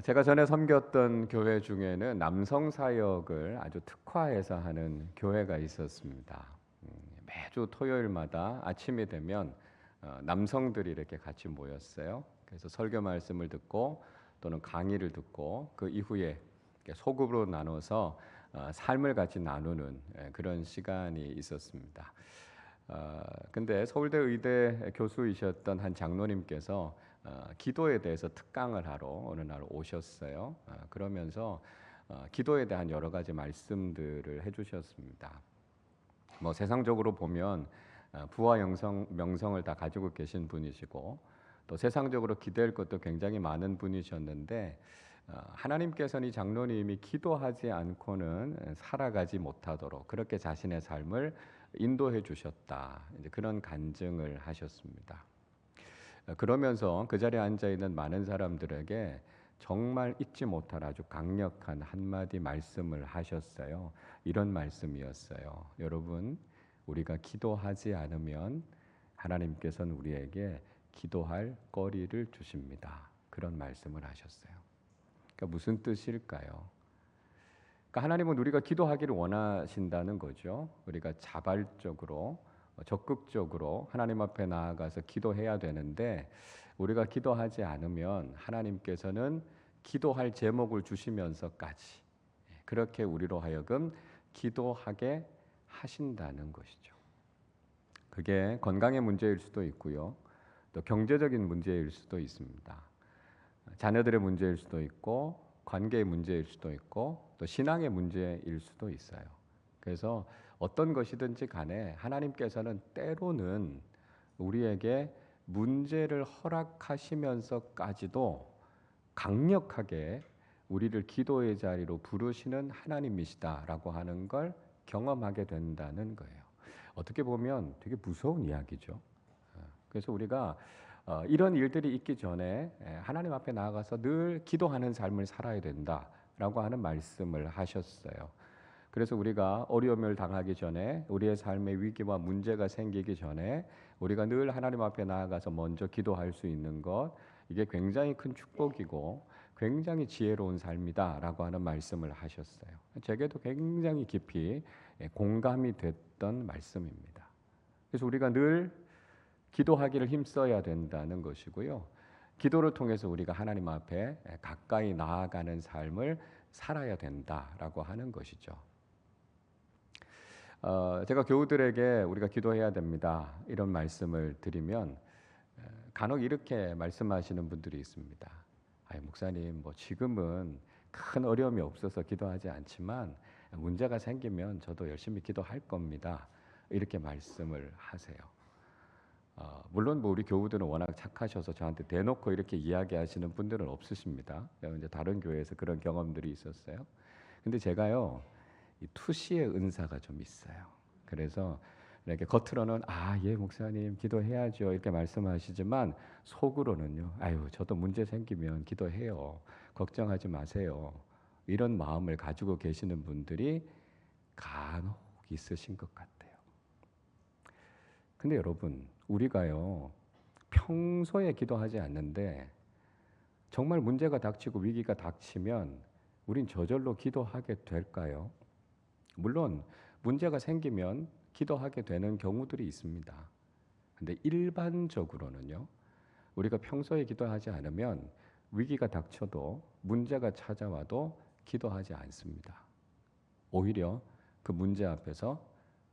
제가 전에 섬겼던 교회 중에는 남성 사역을 아주 특화해서 하는 교회가 있었습니다. 매주 토요일마다 아침이 되면 남성들이 이렇게 같이 모였어요. 그래서 설교 말씀을 듣고 또는 강의를 듣고 그 이후에 소급으로 나눠서 삶을 같이 나누는 그런 시간이 있었습니다. 근데 서울대 의대 교수이셨던 한 장로님께서 기도에 대해서 특강을 하러 어느 날 오셨어요. 그러면서 기도에 대한 여러 가지 말씀들을 해주셨습니다. 뭐 세상적으로 보면 부와 명성을 다 가지고 계신 분이시고 또 세상적으로 기댈 것도 굉장히 많은 분이셨는데 하나님께서는 이 장로님이 기도하지 않고는 살아가지 못하도록 그렇게 자신의 삶을 인도해 주셨다. 이제 그런 간증을 하셨습니다. 그러면서 그 자리에 앉아 있는 많은 사람들에게 정말 잊지 못할 아주 강력한 한마디 말씀을 하셨어요. 이런 말씀이었어요. 여러분, 우리가 기도하지 않으면 하나님께서는 우리에게 기도할 거리를 주십니다. 그런 말씀을 하셨어요. 그러니까 무슨 뜻일까요? 그러니까 하나님은 우리가 기도하기를 원하신다는 거죠. 우리가 자발적으로 적극적으로 하나님 앞에 나아가서 기도해야 되는데 우리가 기도하지 않으면 하나님께서는 기도할 제목을 주시면서까지 그렇게 우리로 하여금 기도하게 하신다는 것이죠. 그게 건강의 문제일 수도 있고요. 또 경제적인 문제일 수도 있습니다. 자녀들의 문제일 수도 있고 관계의 문제일 수도 있고 또 신앙의 문제일 수도 있어요. 그래서 어떤 것이든지 간에 하나님께서는 때로는 우리에게 문제를 허락하시면서까지도 강력하게 우리를 기도의 자리로 부르시는 하나님이시다라고 하는 걸 경험하게 된다는 거예요. 어떻게 보면 되게 무서운 이야기죠. 그래서 우리가 이런 일들이 있기 전에 하나님 앞에 나아가서 늘 기도하는 삶을 살아야 된다라고 하는 말씀을 하셨어요. 그래서 우리가 어려움을 당하기 전에 우리의 삶에 위기와 문제가 생기기 전에 우리가 늘 하나님 앞에 나아가서 먼저 기도할 수 있는 것 이게 굉장히 큰 축복이고 굉장히 지혜로운 삶이다라고 하는 말씀을 하셨어요. 제게도 굉장히 깊이 공감이 됐던 말씀입니다. 그래서 우리가 늘 기도하기를 힘써야 된다는 것이고요. 기도를 통해서 우리가 하나님 앞에 가까이 나아가는 삶을 살아야 된다라고 하는 것이죠. 제가 교우들에게 우리가 기도해야 됩니다. 이런 말씀을 드리면 간혹 이렇게 말씀하시는 분들이 있습니다. 목사님, 뭐 지금은 큰 어려움이 없어서 기도하지 않지만 문제가 생기면 저도 열심히 기도할 겁니다. 이렇게 말씀을 하세요. 물론 뭐 우리 교우들은 워낙 착하셔서 저한테 대놓고 이렇게 이야기하시는 분들은 없으십니다. 이제 다른 교회에서 그런 경험들이 있었어요. 근데 제가요, 이 투시의 은사가 좀 있어요. 그래서 이렇게 겉으로는 예 목사님 기도해야죠 이렇게 말씀하시지만 속으로는요, 아유 저도 문제 생기면 기도해요. 걱정하지 마세요. 이런 마음을 가지고 계시는 분들이 간혹 있으신 것 같아요. 근데 여러분, 우리가요 평소에 기도하지 않는데 정말 문제가 닥치고 위기가 닥치면 우린 저절로 기도하게 될까요? 물론 문제가 생기면 기도하게 되는 경우들이 있습니다. 근데 일반적으로는요, 우리가 평소에 기도하지 않으면 위기가 닥쳐도 문제가 찾아와도 기도하지 않습니다. 오히려 그 문제 앞에서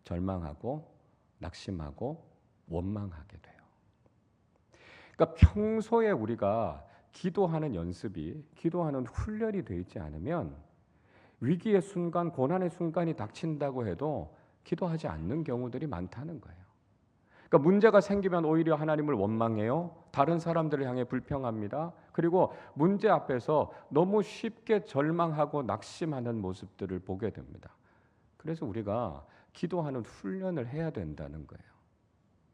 절망하고 낙심하고 원망하게 돼요. 그러니까 평소에 우리가 기도하는 연습이, 기도하는 훈련이 되어 있지 않으면 위기의 순간, 고난의 순간이 닥친다고 해도 기도하지 않는 경우들이 많다는 거예요. 그러니까 문제가 생기면 오히려 하나님을 원망해요. 다른 사람들을 향해 불평합니다. 그리고 문제 앞에서 너무 쉽게 절망하고 낙심하는 모습들을 보게 됩니다. 그래서 우리가 기도하는 훈련을 해야 된다는 거예요.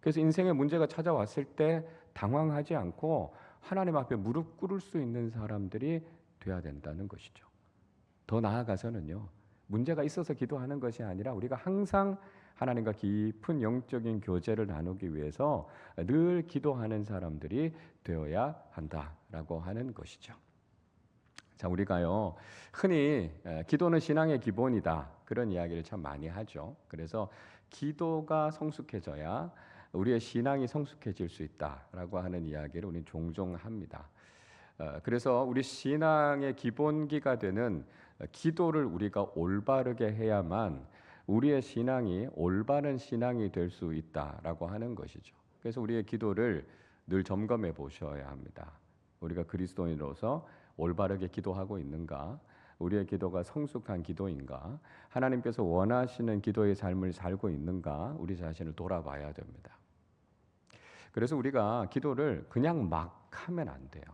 그래서 인생의 문제가 찾아왔을 때 당황하지 않고 하나님 앞에 무릎 꿇을 수 있는 사람들이 돼야 된다는 것이죠. 더 나아가서는요, 문제가 있어서 기도하는 것이 아니라 우리가 항상 하나님과 깊은 영적인 교제를 나누기 위해서 늘 기도하는 사람들이 되어야 한다라고 하는 것이죠. 자, 우리가요 흔히 기도는 신앙의 기본이다 그런 이야기를 참 많이 하죠. 그래서 기도가 성숙해져야 우리의 신앙이 성숙해질 수 있다라고 하는 이야기를 우리는 종종 합니다. 그래서 우리 신앙의 기본기가 되는 기도를 우리가 올바르게 해야만 우리의 신앙이 올바른 신앙이 될 수 있다라고 하는 것이죠. 그래서 우리의 기도를 늘 점검해 보셔야 합니다. 우리가 그리스도인으로서 올바르게 기도하고 있는가? 우리의 기도가 성숙한 기도인가? 하나님께서 원하시는 기도의 삶을 살고 있는가? 우리 자신을 돌아봐야 됩니다. 그래서 우리가 기도를 그냥 막 하면 안 돼요.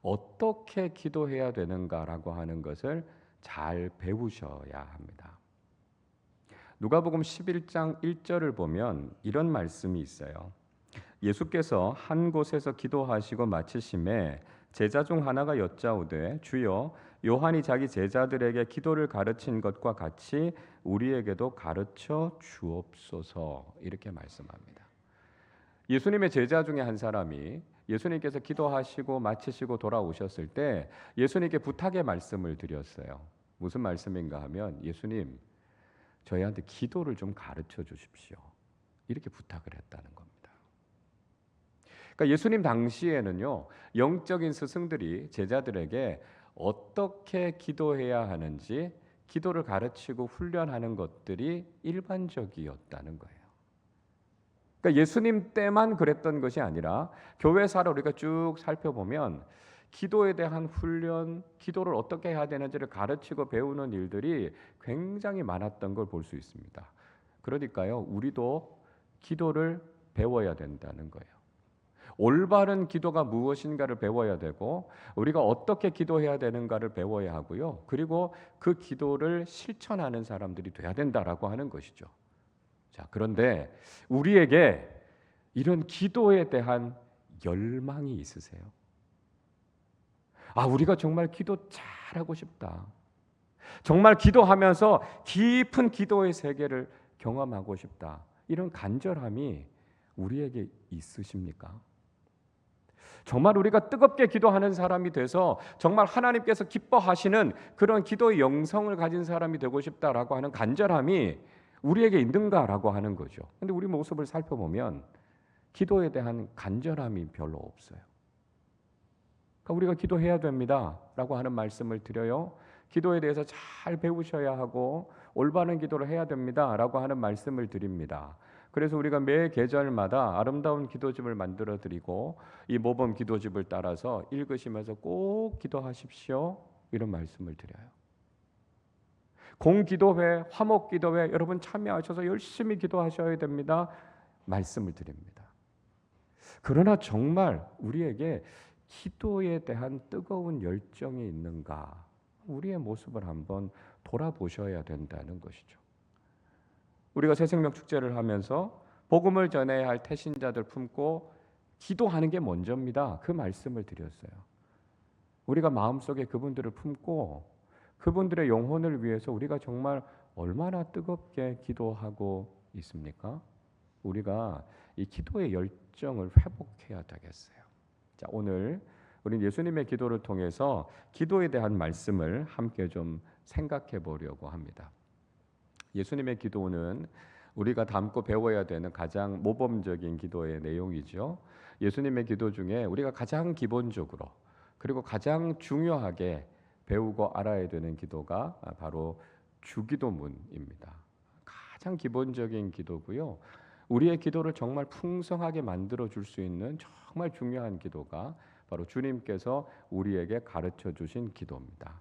어떻게 기도해야 되는가라고 하는 것을 잘 배우셔야 합니다. 누가복음 11장 1절을 보면 이런 말씀이 있어요. 예수께서 한 곳에서 기도하시고 마치심에 제자 중 하나가 여짜오되 주여 요한이 자기 제자들에게 기도를 가르친 것과 같이 우리에게도 가르쳐 주옵소서 이렇게 말씀합니다. 예수님의 제자 중에 한 사람이 예수님께서 기도하시고 마치시고 돌아오셨을 때 예수님께 부탁의 말씀을 드렸어요. 무슨 말씀인가 하면 예수님 저희한테 기도를 좀 가르쳐 주십시오. 이렇게 부탁을 했다는 겁니다. 그러니까 예수님 당시에는요 영적인 스승들이 제자들에게 어떻게 기도해야 하는지 기도를 가르치고 훈련하는 것들이 일반적이었다는 거예요. 그러니까 예수님 때만 그랬던 것이 아니라 교회사를 우리가 쭉 살펴보면 기도에 대한 훈련, 기도를 어떻게 해야 되는지를 가르치고 배우는 일들이 굉장히 많았던 걸 볼 수 있습니다. 그러니까요, 우리도 기도를 배워야 된다는 거예요. 올바른 기도가 무엇인가를 배워야 되고 우리가 어떻게 기도해야 되는가를 배워야 하고요. 그리고 그 기도를 실천하는 사람들이 돼야 된다라고 하는 것이죠. 자, 그런데 우리에게 이런 기도에 대한 열망이 있으세요? 우리가 정말 기도 잘하고 싶다. 정말 기도하면서 깊은 기도의 세계를 경험하고 싶다. 이런 간절함이 우리에게 있으십니까? 정말 우리가 뜨겁게 기도하는 사람이 돼서 정말 하나님께서 기뻐하시는 그런 기도의 영성을 가진 사람이 되고 싶다라고 하는 간절함이 우리에게 있는가라고 하는 거죠. 근데 우리 모습을 살펴보면 기도에 대한 간절함이 별로 없어요. 그러니까 우리가 기도해야 됩니다라고 하는 말씀을 드려요. 기도에 대해서 잘 배우셔야 하고 올바른 기도를 해야 됩니다라고 하는 말씀을 드립니다. 그래서 우리가 매 계절마다 아름다운 기도집을 만들어 드리고 이 모범 기도집을 따라서 읽으시면서 꼭 기도하십시오. 이런 말씀을 드려요. 공기도회, 화목기도회 여러분 참여하셔서 열심히 기도하셔야 됩니다. 말씀을 드립니다. 그러나 정말 우리에게 기도에 대한 뜨거운 열정이 있는가? 우리의 모습을 한번 돌아보셔야 된다는 것이죠. 우리가 새생명 축제를 하면서 복음을 전해야 할 태신자들 품고 기도하는 게 먼저입니다. 그 말씀을 드렸어요. 우리가 마음속에 그분들을 품고 그분들의 영혼을 위해서 우리가 정말 얼마나 뜨겁게 기도하고 있습니까? 우리가 이 기도의 열정을 회복해야 되겠어요. 자, 오늘 우리 예수님의 기도를 통해서 기도에 대한 말씀을 함께 좀 생각해 보려고 합니다. 예수님의 기도는 우리가 담고 배워야 되는 가장 모범적인 기도의 내용이죠. 예수님의 기도 중에 우리가 가장 기본적으로 그리고 가장 중요하게 배우고 알아야 되는 기도가 바로 주기도문입니다. 가장 기본적인 기도고요. 우리의 기도를 정말 풍성하게 만들어 줄 수 있는 정말 중요한 기도가 바로 주님께서 우리에게 가르쳐 주신 기도입니다.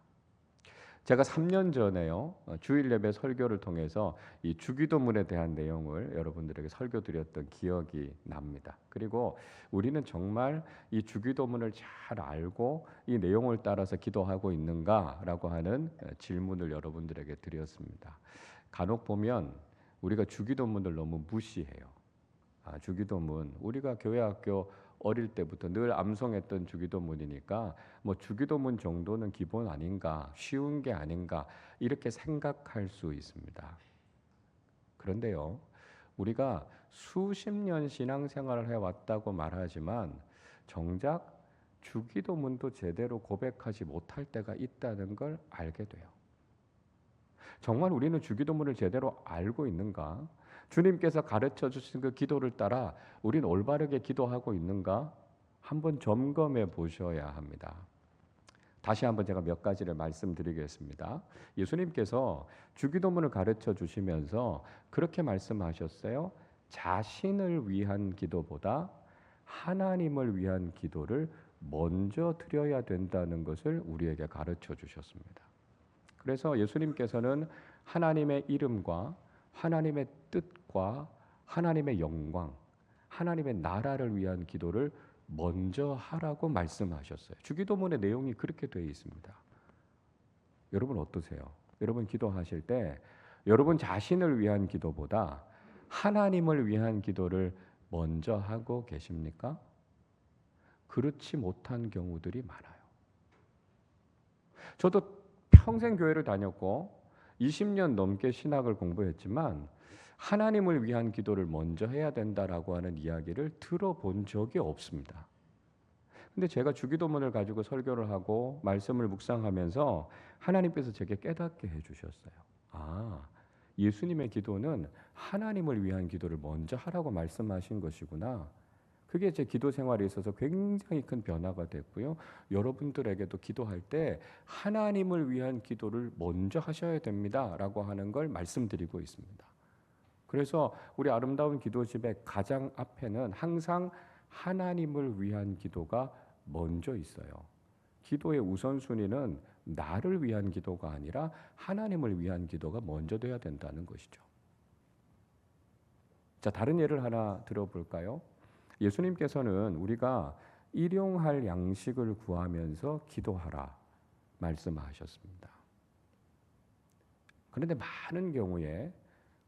제가 3년 전에요 주일 예배 설교를 통해서 이 주기도문에 대한 내용을 여러분들에게 설교드렸던 기억이 납니다. 그리고 우리는 정말 이 주기도문을 잘 알고 이 내용을 따라서 기도하고 있는가라고 하는 질문을 여러분들에게 드렸습니다. 간혹 보면 우리가 주기도문을 너무 무시해요. 주기도문 우리가 교회 학교 어릴 때부터 늘 암송했던 주기도문이니까 뭐 주기도문 정도는 기본 아닌가, 쉬운 게 아닌가 이렇게 생각할 수 있습니다. 그런데요, 우리가 수십 년 신앙생활을 해왔다고 말하지만 정작 주기도문도 제대로 고백하지 못할 때가 있다는 걸 알게 돼요. 정말 우리는 주기도문을 제대로 알고 있는가? 주님께서 가르쳐 주신 그 기도를 따라 우리는 올바르게 기도하고 있는가? 한번 점검해 보셔야 합니다. 다시 한번 제가 몇 가지를 말씀드리겠습니다. 예수님께서 주기도문을 가르쳐 주시면서 그렇게 말씀하셨어요. 자신을 위한 기도보다 하나님을 위한 기도를 먼저 드려야 된다는 것을 우리에게 가르쳐 주셨습니다. 그래서 예수님께서는 하나님의 이름과 하나님의 뜻과 하나님의 영광, 하나님의 나라를 위한 기도를 먼저 하라고 말씀하셨어요. 주기도문의 내용이 그렇게 되어 있습니다. 여러분 어떠세요? 여러분 기도하실 때 여러분 자신을 위한 기도보다 하나님을 위한 기도를 먼저 하고 계십니까? 그렇지 못한 경우들이 많아요. 저도 평생 교회를 다녔고 20년 넘게 신학을 공부했지만 하나님을 위한 기도를 먼저 해야 된다라고 하는 이야기를 들어본 적이 없습니다. 근데 제가 주기도문을 가지고 설교를 하고 말씀을 묵상하면서 하나님께서 제게 깨닫게 해주셨어요. 아, 예수님의 기도는 하나님을 위한 기도를 먼저 하라고 말씀하신 것이구나. 그게 제 기도 생활에 있어서 굉장히 큰 변화가 됐고요. 여러분들에게도 기도할 때 하나님을 위한 기도를 먼저 하셔야 됩니다라고 하는 걸 말씀드리고 있습니다. 그래서 우리 아름다운 기도집의 가장 앞에는 항상 하나님을 위한 기도가 먼저 있어요. 기도의 우선순위는 나를 위한 기도가 아니라 하나님을 위한 기도가 먼저 돼야 된다는 것이죠. 자, 다른 예를 하나 들어볼까요? 예수님께서는 우리가 일용할 양식을 구하면서 기도하라 말씀하셨습니다. 그런데 많은 경우에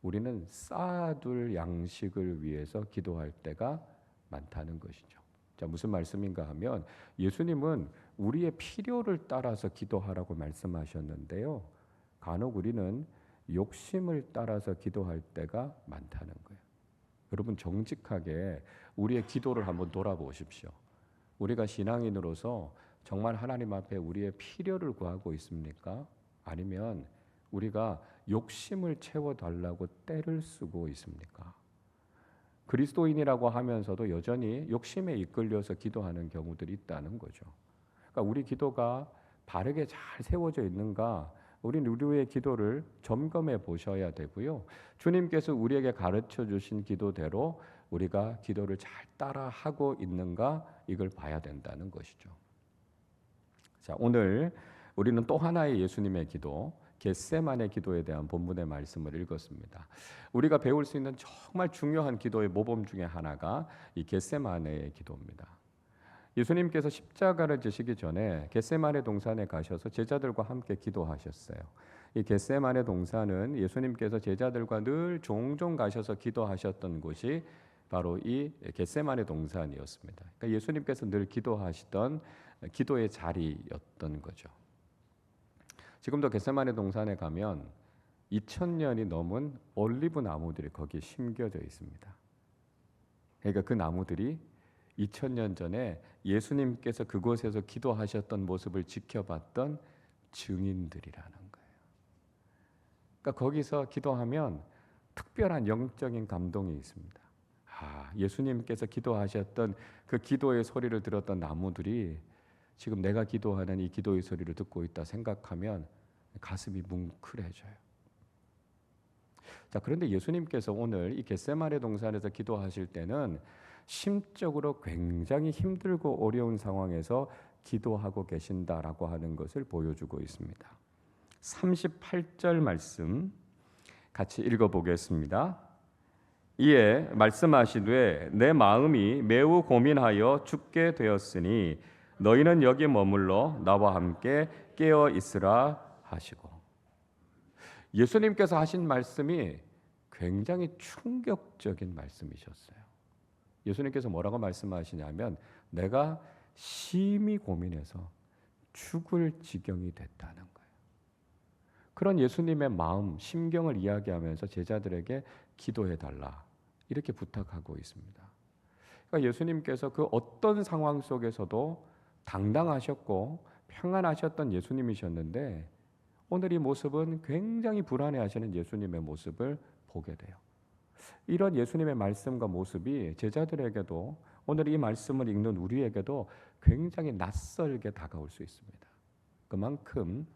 우리는 쌓아둘 양식을 위해서 기도할 때가 많다는 것이죠. 자, 무슨 말씀인가 하면 예수님은 우리의 필요를 따라서 기도하라고 말씀하셨는데요. 간혹 우리는 욕심을 따라서 기도할 때가 많다는 거예요. 여러분 정직하게 우리의 기도를 한번 돌아보십시오. 우리가 신앙인으로서 정말 하나님 앞에 우리의 필요를 구하고 있습니까? 아니면 우리가 욕심을 채워달라고 떼를 쓰고 있습니까? 그리스도인이라고 하면서도 여전히 욕심에 이끌려서 기도하는 경우들이 있다는 거죠. 그러니까 우리 기도가 바르게 잘 세워져 있는가? 우리는 우리의 기도를 점검해 보셔야 되고요. 주님께서 우리에게 가르쳐 주신 기도대로 우리가 기도를 잘 따라하고 있는가? 이걸 봐야 된다는 것이죠. 자, 오늘 우리는 또 하나의 예수님의 기도, 겟세마네 기도에 대한 본문의 말씀을 읽었습니다. 우리가 배울 수 있는 정말 중요한 기도의 모범 중에 하나가 이 겟세마네의 기도입니다. 예수님께서 십자가를 지시기 전에 겟세마네 동산에 가셔서 제자들과 함께 기도하셨어요. 이 겟세마네 동산은 예수님께서 제자들과 늘 종종 가셔서 기도하셨던 곳이 바로 이 겟세마네 동산이었습니다. 그러니까 예수님께서 늘 기도하시던 기도의 자리였던 거죠. 지금도 겟세마네 동산에 가면 2000년이 넘은 올리브 나무들이 거기에 심겨져 있습니다. 그러니까 그 나무들이 2000년 전에 예수님께서 그곳에서 기도하셨던 모습을 지켜봤던 증인들이라는 거예요. 그러니까 거기서 기도하면 특별한 영적인 감동이 있습니다. 아, 예수님께서 기도하셨던 그 기도의 소리를 들었던 나무들이 지금 내가 기도하는 이 기도의 소리를 듣고 있다 생각하면 가슴이 뭉클해져요. 자, 그런데 예수님께서 오늘 이 겟세마네 동산에서 기도하실 때는 심적으로 굉장히 힘들고 어려운 상황에서 기도하고 계신다라고 하는 것을 보여주고 있습니다. 38절 말씀 같이 읽어보겠습니다. 이에 말씀하시되 내 마음이 매우 고민하여 죽게 되었으니 너희는 여기 머물러 나와 함께 깨어 있으라 하시고, 예수님께서 하신 말씀이 굉장히 충격적인 말씀이셨어요. 예수님께서 뭐라고 말씀하시냐면 내가 심히 고민해서 죽을 지경이 됐다는 거예요. 그런 예수님의 마음, 심경을 이야기하면서 제자들에게 기도해달라 이렇게 부탁하고 있습니다. 그러니까 예수님께서 그 어떤 상황 속에서도 당당하셨고 평안하셨던 예수님이셨는데 오늘 이 모습은 굉장히 불안해하시는 예수님의 모습을 보게 돼요. 이런 예수님의 말씀과 모습이 제자들에게도 오늘 이 말씀을 읽는 우리에게도 굉장히 낯설게 다가올 수 있습니다. 그만큼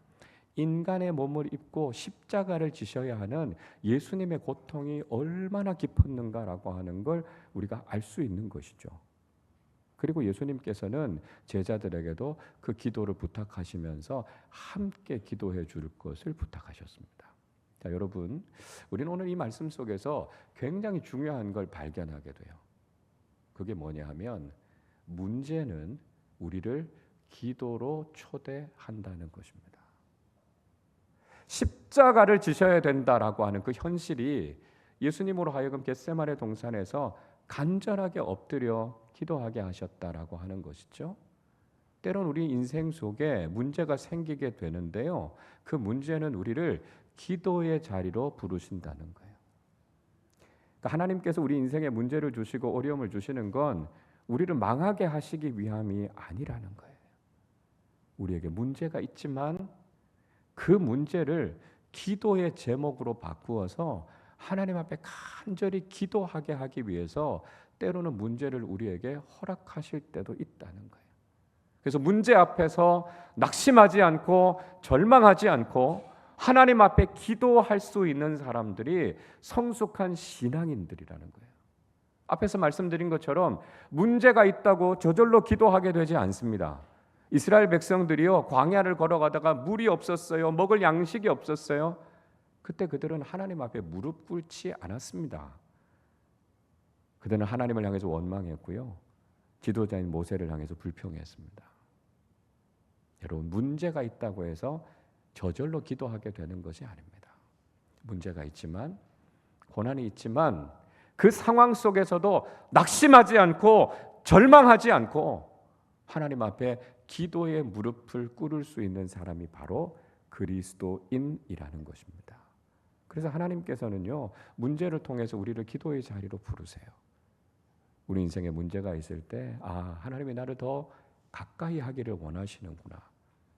인간의 몸을 입고 십자가를 지셔야 하는 예수님의 고통이 얼마나 깊었는가라고 하는 걸 우리가 알 수 있는 것이죠. 그리고 예수님께서는 제자들에게도 그 기도를 부탁하시면서 함께 기도해 줄 것을 부탁하셨습니다. 자, 여러분, 우리는 오늘 이 말씀 속에서 굉장히 중요한 걸 발견하게 돼요. 그게 뭐냐 하면 문제는 우리를 기도로 초대한다는 것입니다. 십자가를 지셔야 된다라고 하는 그 현실이 예수님으로 하여금 겟세마네 동산에서 간절하게 엎드려 기도하게 하셨다라고 하는 것이죠. 때론 우리 인생 속에 문제가 생기게 되는데요. 그 문제는 우리를 기도의 자리로 부르신다는 거예요. 그러니까 하나님께서 우리 인생에 문제를 주시고 어려움을 주시는 건 우리를 망하게 하시기 위함이 아니라는 거예요. 우리에게 문제가 있지만 그 문제를 기도의 제목으로 바꾸어서 하나님 앞에 간절히 기도하게 하기 위해서 때로는 문제를 우리에게 허락하실 때도 있다는 거예요. 그래서 문제 앞에서 낙심하지 않고 절망하지 않고 하나님 앞에 기도할 수 있는 사람들이 성숙한 신앙인들이라는 거예요. 앞에서 말씀드린 것처럼 문제가 있다고 저절로 기도하게 되지 않습니다. 이스라엘 백성들이요, 광야를 걸어가다가 물이 없었어요. 먹을 양식이 없었어요. 그때 그들은 하나님 앞에 무릎 꿇지 않았습니다. 그들은 하나님을 향해서 원망했고요, 지도자인 모세를 향해서 불평했습니다. 여러분, 문제가 있다고 해서 저절로 기도하게 되는 것이 아닙니다. 문제가 있지만, 고난이 있지만 그 상황 속에서도 낙심하지 않고 절망하지 않고 하나님 앞에 기도의 무릎을 꿇을 수 있는 사람이 바로 그리스도인이라는 것입니다. 그래서 하나님께서는요, 문제를 통해서 우리를 기도의 자리로 부르세요. 우리 인생에 문제가 있을 때, 하나님이 나를 더 가까이 하기를 원하시는구나.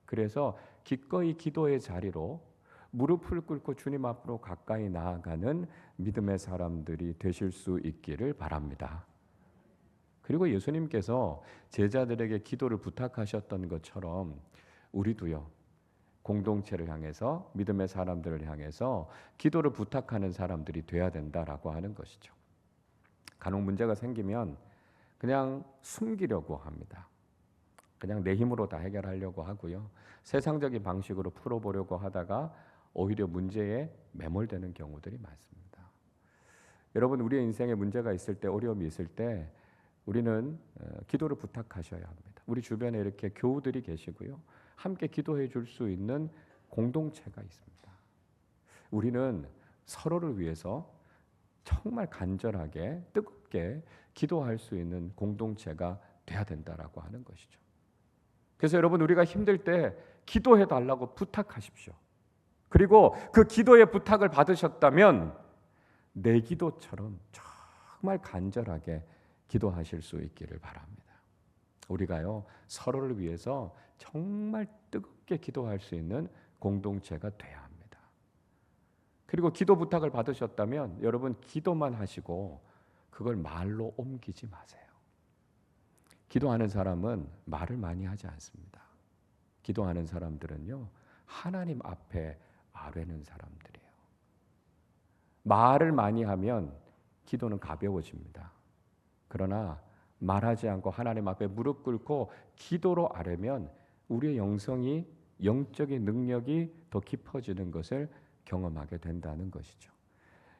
그래서 기꺼이 기도의 자리로 무릎을 꿇고 주님 앞으로 가까이 나아가는 믿음의 사람들이 되실 수 있기를 바랍니다. 그리고 예수님께서 제자들에게 기도를 부탁하셨던 것처럼 우리도요, 공동체를 향해서, 믿음의 사람들을 향해서 기도를 부탁하는 사람들이 돼야 된다라고 하는 것이죠. 간혹 문제가 생기면 그냥 숨기려고 합니다. 그냥 내 힘으로 다 해결하려고 하고요, 세상적인 방식으로 풀어보려고 하다가 오히려 문제에 매몰되는 경우들이 많습니다. 여러분, 우리의 인생에 문제가 있을 때, 어려움이 있을 때 우리는 기도를 부탁하셔야 합니다. 우리 주변에 이렇게 교우들이 계시고요, 함께 기도해 줄 수 있는 공동체가 있습니다. 우리는 서로를 위해서 정말 간절하게 뜨겁게 기도할 수 있는 공동체가 돼야 된다라고 하는 것이죠. 그래서 여러분, 우리가 힘들 때 기도해 달라고 부탁하십시오. 그리고 그 기도의 부탁을 받으셨다면 내 기도처럼 정말 간절하게 기도하실 수 있기를 바랍니다. 우리가요, 서로를 위해서 정말 뜨겁게 기도할 수 있는 공동체가 돼야 합니다. 그리고 기도 부탁을 받으셨다면 여러분, 기도만 하시고 그걸 말로 옮기지 마세요. 기도하는 사람은 말을 많이 하지 않습니다. 기도하는 사람들은요, 하나님 앞에 아뢰는 사람들이에요. 말을 많이 하면 기도는 가벼워집니다. 그러나 말하지 않고 하나님 앞에 무릎 꿇고 기도로 아뢰면 우리의 영성이, 영적인 능력이 더 깊어지는 것을 경험하게 된다는 것이죠.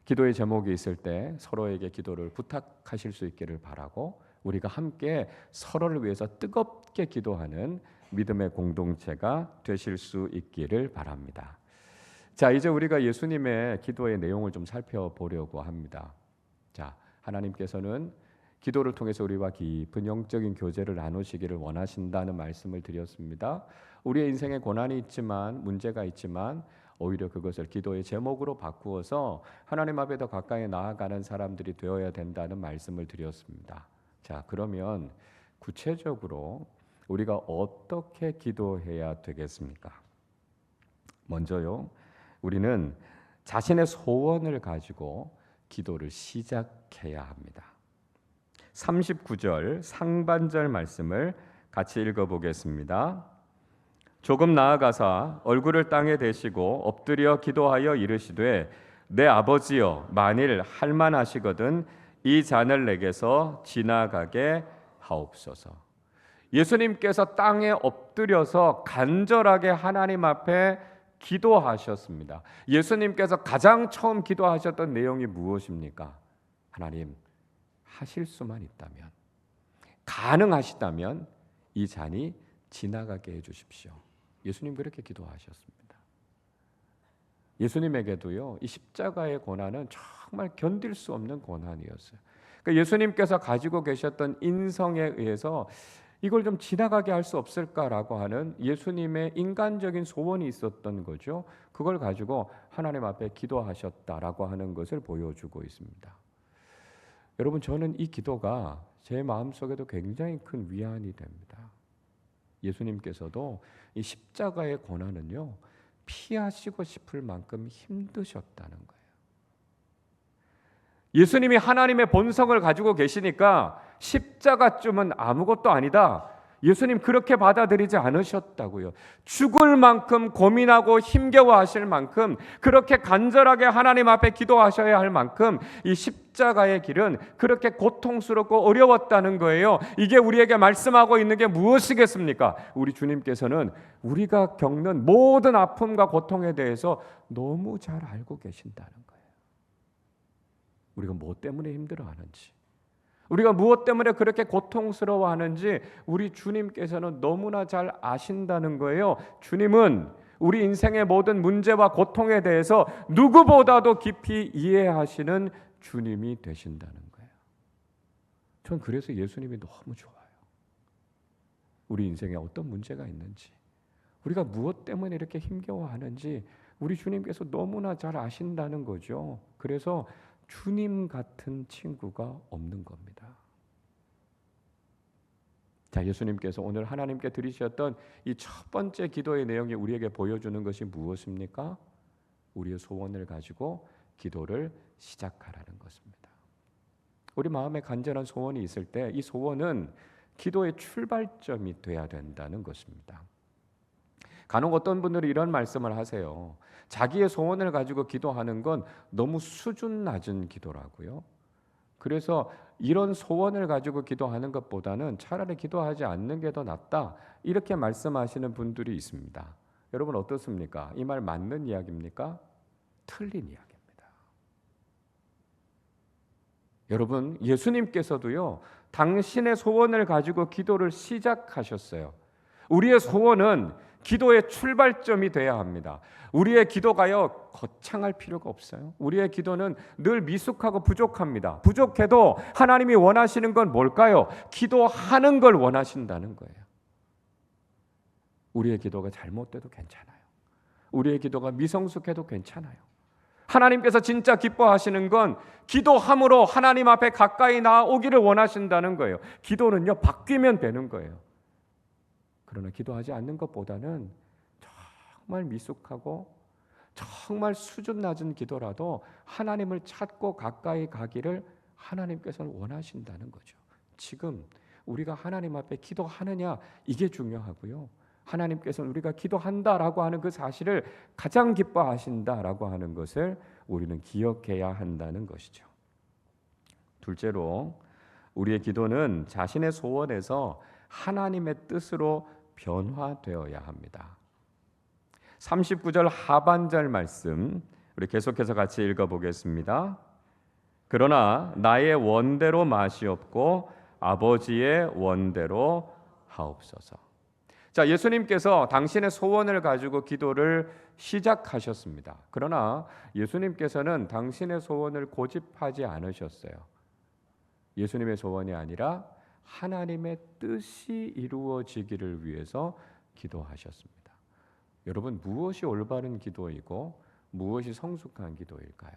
기도의 제목이 있을 때 서로에게 기도를 부탁하실 수 있기를 바라고, 우리가 함께 서로를 위해서 뜨겁게 기도하는 믿음의 공동체가 되실 수 있기를 바랍니다. 자, 이제 우리가 예수님의 기도의 내용을 좀 살펴보려고 합니다. 자, 하나님께서는 기도를 통해서 우리와 깊은 영적인 교제를 나누시기를 원하신다는 말씀을 드렸습니다. 우리의 인생에 고난이 있지만, 문제가 있지만 오히려 그것을 기도의 제목으로 바꾸어서 하나님 앞에 더 가까이 나아가는 사람들이 되어야 된다는 말씀을 드렸습니다. 자, 그러면 구체적으로 우리가 어떻게 기도해야 되겠습니까? 먼저요, 우리는 자신의 소원을 가지고 기도를 시작해야 합니다. 39절 상반절 말씀을 같이 읽어보겠습니다. 조금 나아가사 얼굴을 땅에 대시고 엎드려 기도하여 이르시되 내 아버지여 만일 할만하시거든 이 잔을 내게서 지나가게 하옵소서. 예수님께서 땅에 엎드려서 간절하게 하나님 앞에 기도하셨습니다. 예수님께서 가장 처음 기도하셨던 내용이 무엇입니까? 하나님, 하실 수만 있다면, 가능하시다면 이 잔이 지나가게 해주십시오. 예수님 그렇게 기도하셨습니다. 예수님에게도요, 이 십자가의 고난은 정말 견딜 수 없는 고난이었어요. 그러니까 예수님께서 가지고 계셨던 인성에 의해서 이걸 좀 지나가게 할 수 없을까라고 하는 예수님의 인간적인 소원이 있었던 거죠. 그걸 가지고 하나님 앞에 기도하셨다라고 하는 것을 보여주고 있습니다. 여러분, 저는 이 기도가 제 마음속에도 굉장히 큰 위안이 됩니다. 예수님께서도 이 십자가의 고난은요, 피하시고 싶을 만큼 힘드셨다는 거예요. 예수님이 하나님의 본성을 가지고 계시니까 십자가쯤은 아무것도 아니다. 예수님 그렇게 받아들이지 않으셨다고요. 죽을 만큼 고민하고 힘겨워하실 만큼, 그렇게 간절하게 하나님 앞에 기도하셔야 할 만큼 이 십자가의 길은 그렇게 고통스럽고 어려웠다는 거예요. 이게 우리에게 말씀하고 있는 게 무엇이겠습니까? 우리 주님께서는 우리가 겪는 모든 아픔과 고통에 대해서 너무 잘 알고 계신다는 거예요. 우리가 뭐 때문에 힘들어하는지, 우리가 무엇 때문에 그렇게 고통스러워하는지 우리 주님께서는 너무나 잘 아신다는 거예요. 주님은 우리 인생의 모든 문제와 고통에 대해서 누구보다도 깊이 이해하시는 주님이 되신다는 거예요. 전 그래서 예수님이 너무 좋아요. 우리 인생에 어떤 문제가 있는지, 우리가 무엇 때문에 이렇게 힘겨워하는지 우리 주님께서 너무나 잘 아신다는 거죠. 그래서 주님 같은 친구가 없는 겁니다. 자, 예수님께서 오늘 하나님께 드리셨던 이 첫 번째 기도의 내용이 우리에게 보여주는 것이 무엇입니까? 우리의 소원을 가지고 기도를 시작하라는 것입니다. 우리 마음에 간절한 소원이 있을 때 이 소원은 기도의 출발점이 돼야 된다는 것입니다. 간혹 어떤 분들이 이런 말씀을 하세요. 자기의 소원을 가지고 기도하는 건 너무 수준 낮은 기도라고요. 그래서 이런 소원을 가지고 기도하는 것보다는 차라리 기도하지 않는 게 더 낫다, 이렇게 말씀하시는 분들이 있습니다. 여러분 어떻습니까? 이 말 맞는 이야기입니까? 틀린 이야기입니다. 여러분, 예수님께서도요, 당신의 소원을 가지고 기도를 시작하셨어요. 우리의 소원은 기도의 출발점이 돼야 합니다. 우리의 기도가요, 거창할 필요가 없어요. 우리의 기도는 늘 미숙하고 부족합니다. 부족해도 하나님이 원하시는 건 뭘까요? 기도하는 걸 원하신다는 거예요. 우리의 기도가 잘못돼도 괜찮아요. 우리의 기도가 미성숙해도 괜찮아요. 하나님께서 진짜 기뻐하시는 건 기도함으로 하나님 앞에 가까이 나오기를 원하신다는 거예요. 기도는요, 바뀌면 되는 거예요. 그러나 기도하지 않는 것보다는 정말 미숙하고 정말 수준 낮은 기도라도 하나님을 찾고 가까이 가기를 하나님께서는 원하신다는 거죠. 지금 우리가 하나님 앞에 기도하느냐, 이게 중요하고요. 하나님께서는 우리가 기도한다라고 하는 그 사실을 가장 기뻐하신다라고 하는 것을 우리는 기억해야 한다는 것이죠. 둘째로, 우리의 기도는 자신의 소원에서 하나님의 뜻으로 변화되어야 합니다. 39절 하반절 말씀 우리 계속해서 같이 읽어보겠습니다. 그러나 나의 원대로 마시옵고 아버지의 원대로 하옵소서. 자, 예수님께서 당신의 소원을 가지고 기도를 시작하셨습니다. 그러나 예수님께서는 당신의 소원을 고집하지 않으셨어요. 예수님의 소원이 아니라 하나님의 뜻이 이루어지기를 위해서 기도하셨습니다. 여러분, 무엇이 올바른 기도이고 무엇이 성숙한 기도일까요?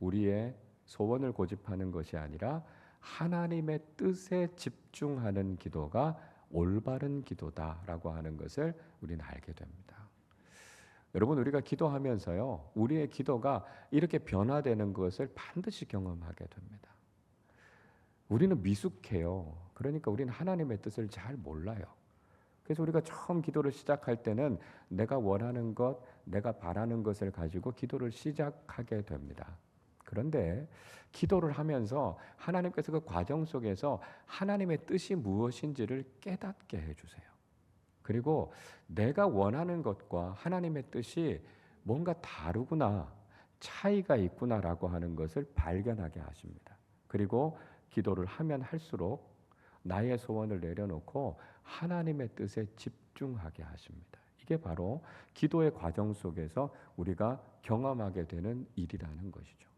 우리의 소원을 고집하는 것이 아니라 하나님의 뜻에 집중하는 기도가 올바른 기도다라고 하는 것을 우리는 알게 됩니다. 여러분, 우리가 기도하면서요, 우리의 기도가 이렇게 변화되는 것을 반드시 경험하게 됩니다. 우리는 미숙해요. 그러니까 우리는 하나님의 뜻을 잘 몰라요. 그래서 우리가 처음 기도를 시작할 때는 내가 원하는 것, 내가 바라는 것을 가지고 기도를 시작하게 됩니다. 그런데 기도를 하면서 하나님께서 그 과정 속에서 하나님의 뜻이 무엇인지를 깨닫게 해주세요. 그리고 내가 원하는 것과 하나님의 뜻이 뭔가 다르구나, 차이가 있구나라고 하는 것을 발견하게 하십니다. 그리고 기도를 하면 할수록 나의 소원을 내려놓고 하나님의 뜻에 집중하게 하십니다. 이게 바로 기도의 과정 속에서 우리가 경험하게 되는 일이라는 것이죠.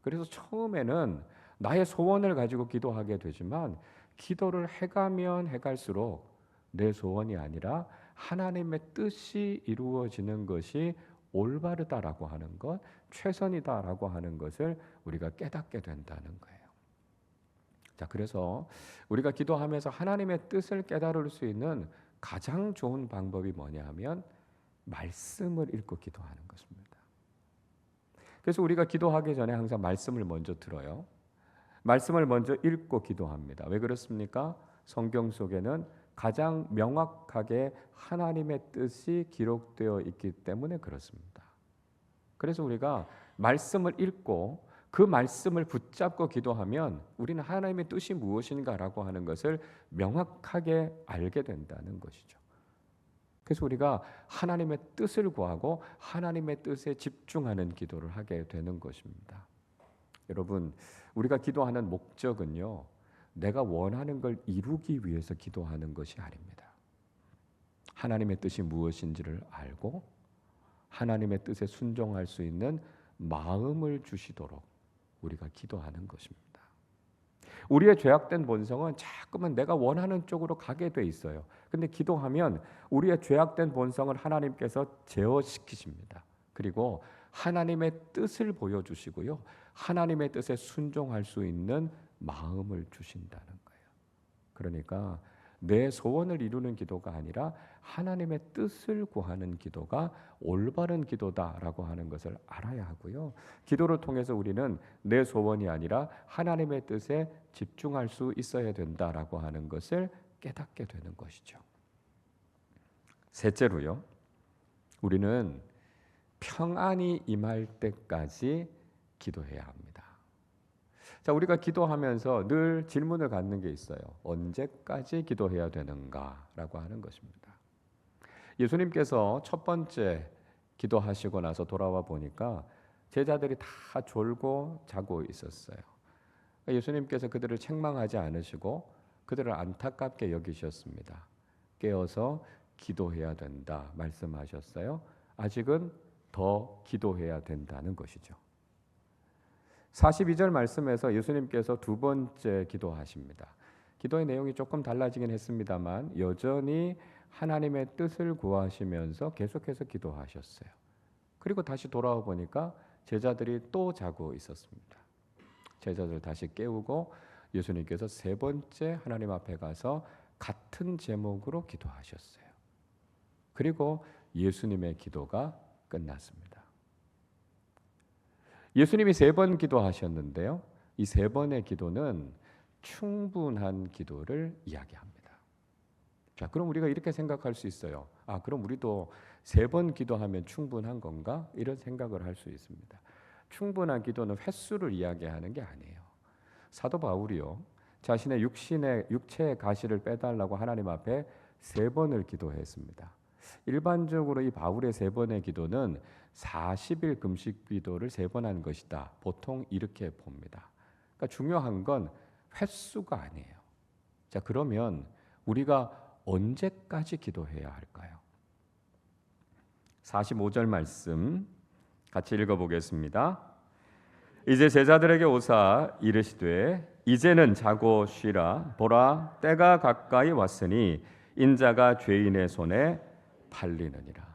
그래서 처음에는 나의 소원을 가지고 기도하게 되지만 기도를 해가면 해갈수록 내 소원이 아니라 하나님의 뜻이 이루어지는 것이 올바르다라고 하는 것, 최선이다라고 하는 것을 우리가 깨닫게 된다는 거예요. 자, 그래서 우리가 기도하면서 하나님의 뜻을 깨달을 수 있는 가장 좋은 방법이 뭐냐 하면 말씀을 읽고 기도하는 것입니다. 그래서 우리가 기도하기 전에 항상 말씀을 먼저 들어요. 말씀을 먼저 읽고 기도합니다. 왜 그렇습니까? 성경 속에는 가장 명확하게 하나님의 뜻이 기록되어 있기 때문에 그렇습니다. 그래서 우리가 말씀을 읽고 그 말씀을 붙잡고 기도하면 우리는 하나님의 뜻이 무엇인가라고 하는 것을 명확하게 알게 된다는 것이죠. 그래서 우리가 하나님의 뜻을 구하고 하나님의 뜻에 집중하는 기도를 하게 되는 것입니다. 여러분, 우리가 기도하는 목적은요, 내가 원하는 걸 이루기 위해서 기도하는 것이 아닙니다. 하나님의 뜻이 무엇인지를 알고 하나님의 뜻에 순종할 수 있는 마음을 주시도록 우리가 기도하는 것입니다. 우리의 죄악된 본성은 자꾸만 내가 원하는 쪽으로 가게 돼 있어요. 근데 기도하면 우리의 죄악된 본성을 하나님께서 제어시키십니다. 그리고 하나님의 뜻을 보여주시고요, 하나님의 뜻에 순종할 수 있는 마음을 주신다는 거예요. 그러니까 내 소원을 이루는 기도가 아니라 하나님의 뜻을 구하는 기도가 올바른 기도다라고 하는 것을 알아야 하고요. 기도를 통해서 우리는 내 소원이 아니라 하나님의 뜻에 집중할 수 있어야 된다라고 하는 것을 깨닫게 되는 것이죠. 셋째로요, 우리는 평안이 임할 때까지 기도해야 합니다. 자, 우리가 기도하면서 늘 질문을 갖는 게 있어요. 언제까지 기도해야 되는가라고 하는 것입니다. 예수님께서 첫 번째 기도하시고 나서 돌아와 보니까 제자들이 다 졸고 자고 있었어요. 예수님께서 그들을 책망하지 않으시고 그들을 안타깝게 여기셨습니다. 깨어서 기도해야 된다 말씀하셨어요. 아직은 더 기도해야 된다는 것이죠. 42절 말씀에서 예수님께서 두 번째 기도하십니다. 기도의 내용이 조금 달라지긴 했습니다만 여전히 하나님의 뜻을 구하시면서 계속해서 기도하셨어요. 그리고 다시 돌아와 보니까 제자들이 또 자고 있었습니다. 제자들 다시 깨우고 예수님께서 세 번째 하나님 앞에 가서 같은 제목으로 기도하셨어요. 그리고 예수님의 기도가 끝났습니다. 예수님이 세 번 기도하셨는데요, 이 세 번의 기도는 충분한 기도를 이야기합니다. 자, 그럼 우리가 이렇게 생각할 수 있어요. 아, 그럼 우리도 세 번 기도하면 충분한 건가? 이런 생각을 할 수 있습니다. 충분한 기도는 횟수를 이야기하는 게 아니에요. 사도 바울이요, 자신의 육체의 가시를 빼달라고 하나님 앞에 세 번을 기도했습니다. 일반적으로 이 바울의 세 번의 기도는 40일 금식 기도를 세 번 한 것이다. 보통 이렇게 봅니다. 그러니까 중요한 건 횟수가 아니에요. 자, 그러면 우리가 언제까지 기도해야 할까요? 45절 말씀 같이 읽어보겠습니다. 이제 제자들에게 오사 이르시되 이제는 자고 쉬라. 보라, 때가 가까이 왔으니 인자가 죄인의 손에 팔리느니라.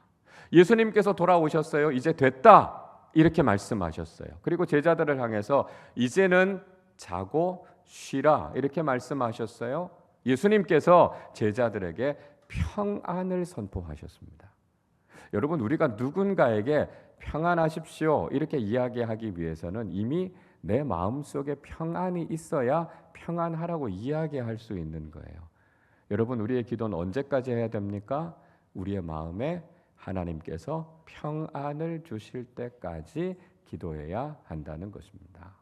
예수님께서 돌아오셨어요. 이제 됐다. 이렇게 말씀하셨어요. 그리고 제자들을 향해서 이제는 자고 쉬라. 이렇게 말씀하셨어요. 예수님께서 제자들에게 평안을 선포하셨습니다. 여러분, 우리가 누군가에게 평안하십시오 이렇게 이야기하기 위해서는 이미 내 마음속에 평안이 있어야 평안하라고 이야기할 수 있는 거예요. 여러분, 우리의 기도는 언제까지 해야 됩니까? 우리의 마음에 하나님께서 평안을 주실 때까지 기도해야 한다는 것입니다.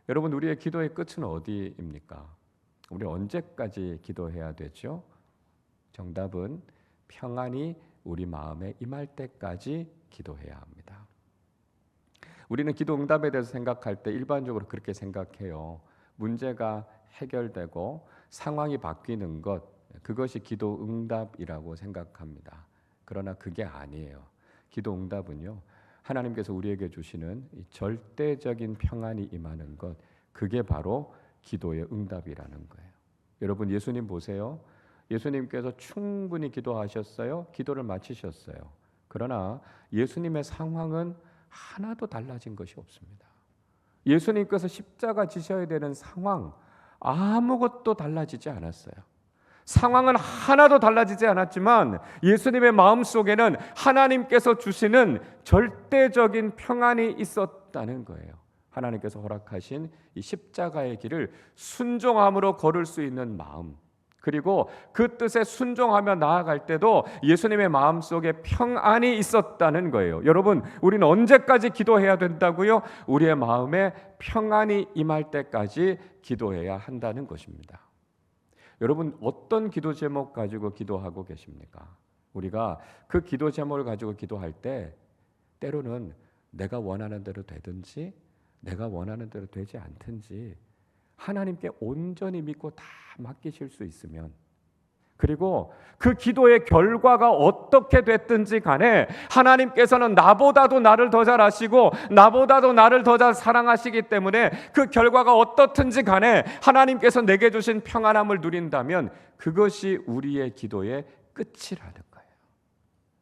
여러분, 우리의 기도의 끝은 어디입니까? 우리 언제까지 기도해야 되죠? 정답은 평안이 우리 마음에 임할 때까지 기도해야 합니다. 우리는 기도 응답에 대해서 생각할 때 일반적으로 그렇게 생각해요. 문제가 해결되고 상황이 바뀌는 것, 그것이 기도 응답이라고 생각합니다. 그러나 그게 아니에요. 기도 응답은요, 하나님께서 우리에게 주시는 이 절대적인 평안이 임하는 것, 그게 바로 기도의 응답이라는 거예요. 여러분, 예수님 보세요. 예수님께서 충분히 기도하셨어요. 기도를 마치셨어요. 그러나 예수님의 상황은 하나도 달라진 것이 없습니다. 예수님께서 십자가 지셔야 되는 상황, 아무것도 달라지지 않았어요. 상황은 하나도 달라지지 않았지만 예수님의 마음속에는 하나님께서 주시는 절대적인 평안이 있었다는 거예요. 하나님께서 허락하신 이 십자가의 길을 순종함으로 걸을 수 있는 마음, 그리고 그 뜻에 순종하며 나아갈 때도 예수님의 마음속에 평안이 있었다는 거예요. 여러분, 우리는 언제까지 기도해야 된다고요? 우리의 마음에 평안이 임할 때까지 기도해야 한다는 것입니다. 여러분, 어떤 기도 제목 가지고 기도하고 계십니까? 우리가 그 기도 제목을 가지고 기도할 때 때로는 내가 원하는 대로 되든지 내가 원하는 대로 되지 않든지 하나님께 온전히 믿고 다 맡기실 수 있으면, 그리고 그 기도의 결과가 어떻게 됐든지 간에 하나님께서는 나보다도 나를 더 잘 아시고 나보다도 나를 더 잘 사랑하시기 때문에 그 결과가 어떻든지 간에 하나님께서 내게 주신 평안함을 누린다면 그것이 우리의 기도의 끝이라는 거예요.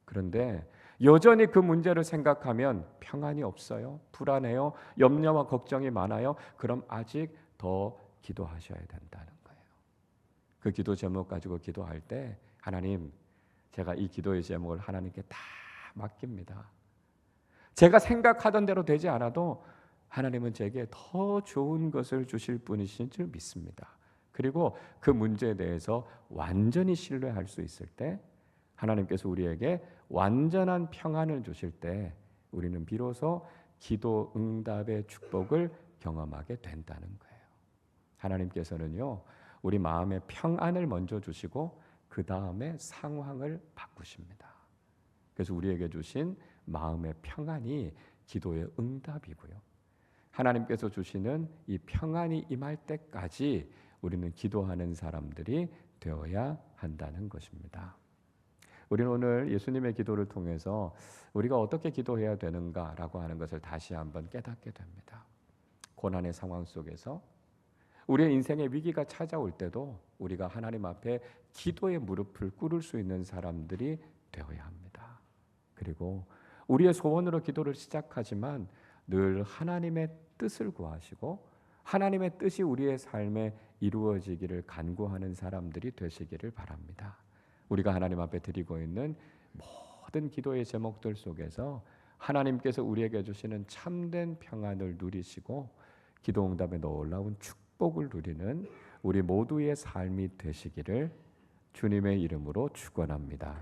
그런데 여전히 그 문제를 생각하면 평안이 없어요. 불안해요. 염려와 걱정이 많아요. 그럼 아직 더 기도하셔야 된다는 거예요. 그 기도 제목 가지고 기도할 때 하나님, 제가 이 기도의 제목을 하나님께 다 맡깁니다. 제가 생각하던 대로 되지 않아도 하나님은 제게 더 좋은 것을 주실 분이신 줄 믿습니다. 그리고 그 문제에 대해서 완전히 신뢰할 수 있을 때 하나님께서 우리에게 완전한 평안을 주실 때 우리는 비로소 기도 응답의 축복을 경험하게 된다는 거예요. 하나님께서는요, 우리 마음에 평안을 먼저 주시고 그 다음에 상황을 바꾸십니다. 그래서 우리에게 주신 마음의 평안이 기도의 응답이고요. 하나님께서 주시는 이 평안이 임할 때까지 우리는 기도하는 사람들이 되어야 한다는 것입니다. 우리는 오늘 예수님의 기도를 통해서 우리가 어떻게 기도해야 되는가라고 하는 것을 다시 한번 깨닫게 됩니다. 고난의 상황 속에서 우리의 인생의 위기가 찾아올 때도 우리가 하나님 앞에 기도의 무릎을 꿇을 수 있는 사람들이 되어야 합니다. 그리고 우리의 소원으로 기도를 시작하지만 늘 하나님의 뜻을 구하시고 하나님의 뜻이 우리의 삶에 이루어지기를 간구하는 사람들이 되시기를 바랍니다. 우리가 하나님 앞에 드리고 있는 모든 기도의 제목들 속에서 하나님께서 우리에게 주시는 참된 평안을 누리시고 기도 응답에 놀라운 축복을 누리는 우리 모두의 삶이 되시기를 주님의 이름으로 축원합니다.